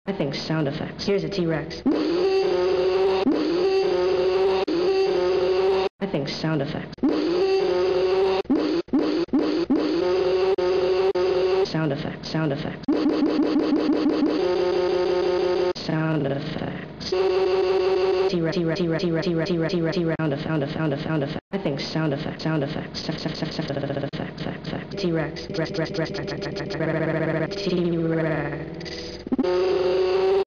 I think sound effects. Here's a T-Rex. I think sound effects. Sound effects. Sound effects. Sound effects. T-Rex. T-Rex. T-Rex. T-Rex. T-Rex. T-Rex. T-Rex. Sound effect. I think sound effects. Sound effects. T-Rex. T-Rex.